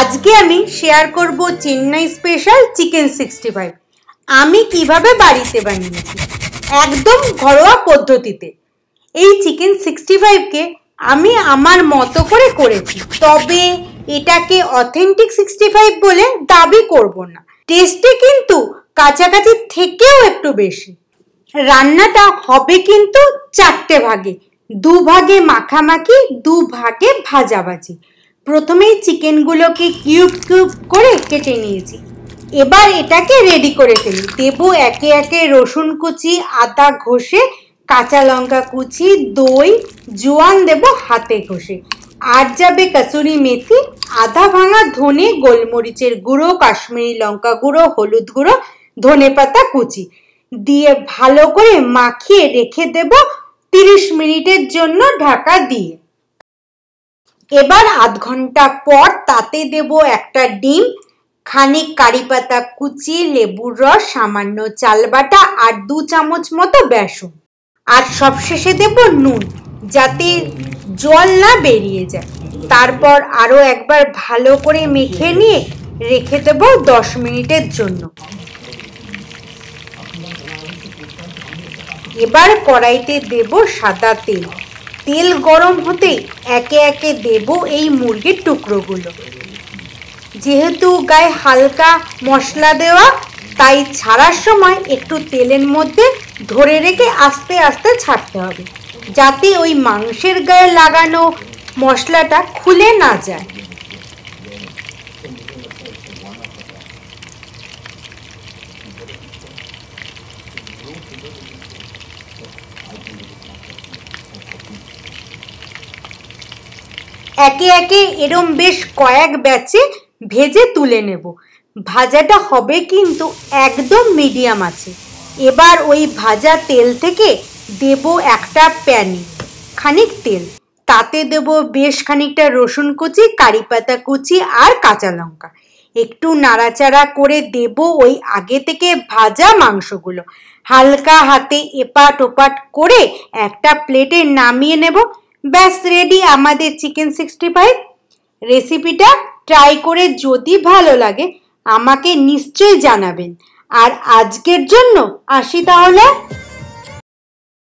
আজকে আমি শেয়ার করব চেন্নাই স্পেশাল চিকেন 65। আমি কিভাবে বাড়িতে বানিয়েছি একদম ঘরোয়া পদ্ধতিতে। এই চিকেন 65 কে আমি আমার মতো করে করেছি, তবে এটাকে অথেন্টিক 65 বলে দাবি করব না। টেস্টে কিন্তু কাছাকাছি থেকেও একটু বেশি। রান্নাটা হবে কিন্তু 4টে ভাগে, 2 ভাগে মাখামাখি, 2 ভাগে ভাজাভাজি। প্রথমেই চিকেনগুলোকে কিউব কিউব করে কেটে নিয়েছি। এবার এটাকে রেডি করে ফেলি। দেব একে একে রসুন কুচি, আদা ঘষে, কাঁচা লঙ্কা কুচি, দই, জোয়ান দেব হাতে ঘষে, আর যাবে কসুরি মেথি, আধা ভাঙা ধনে, গোলমরিচের গুঁড়ো, কাশ্মীরি লঙ্কা গুঁড়ো, হলুদ গুঁড়ো, ধনেপাতা কুচি দিয়ে ভালো করে মাখিয়ে রেখে দেব 30 মিনিটের জন্য ঢাকা দিয়ে। এবার আধ ঘন্টা পর তাতে দেব একটা ডিম, খানিক কারি পাতা কুচি, লেবুর রস, সামান্য চাল বাটা আর 2 চামচ মতো বেসন, আর সবশেষে দেব নুন যাতে জল না বেরিয়ে যায়। তারপর আরো একবার ভালো করে মেখে নিয়ে রেখে দেব 10 মিনিটের জন্য। এবার কড়াইতে দেব সাদা তেল। তেল গরম হতেই একে একে দেব এই মুরগির টুকরোগুলো। যেহেতু গায়ে হালকা মশলা দেওয়া, তাই ছাড়ার সময় একটু তেলের মধ্যে ধরে রেখে আস্তে আস্তে ছাড়তে হবে, যাতে ওই মাংসের গায়ে লাগানো মশলাটা খুলে না যায়। একে একে এরম বেশ কয়েক ব্যাচে ভেজে তুলে নেব। ভাজাটা হবে কিন্তু একদম মিডিয়াম আছে। এবার ওই ভাজা তেল থেকে দেব একটা প্যানে খানিক তেল, তাতে দেব বেশ খানিকটা রসুন কুচি, কারি পাতা কুচি আর কাঁচা লঙ্কা। একটু নাড়াচাড়া করে দেব ওই আগে থেকে ভাজা মাংসগুলো। হালকা হাতে এপাট ওপাট করে একটা প্লেটে নামিয়ে নেব। ব্যাস রেডি আমাদের চিকেন 65। রেসিপিটা ট্রাই করে যদি ভালো লাগে আমাকে নিশ্চয়ই জানাবেন। আর আজকের জন্য আসি তাহলে।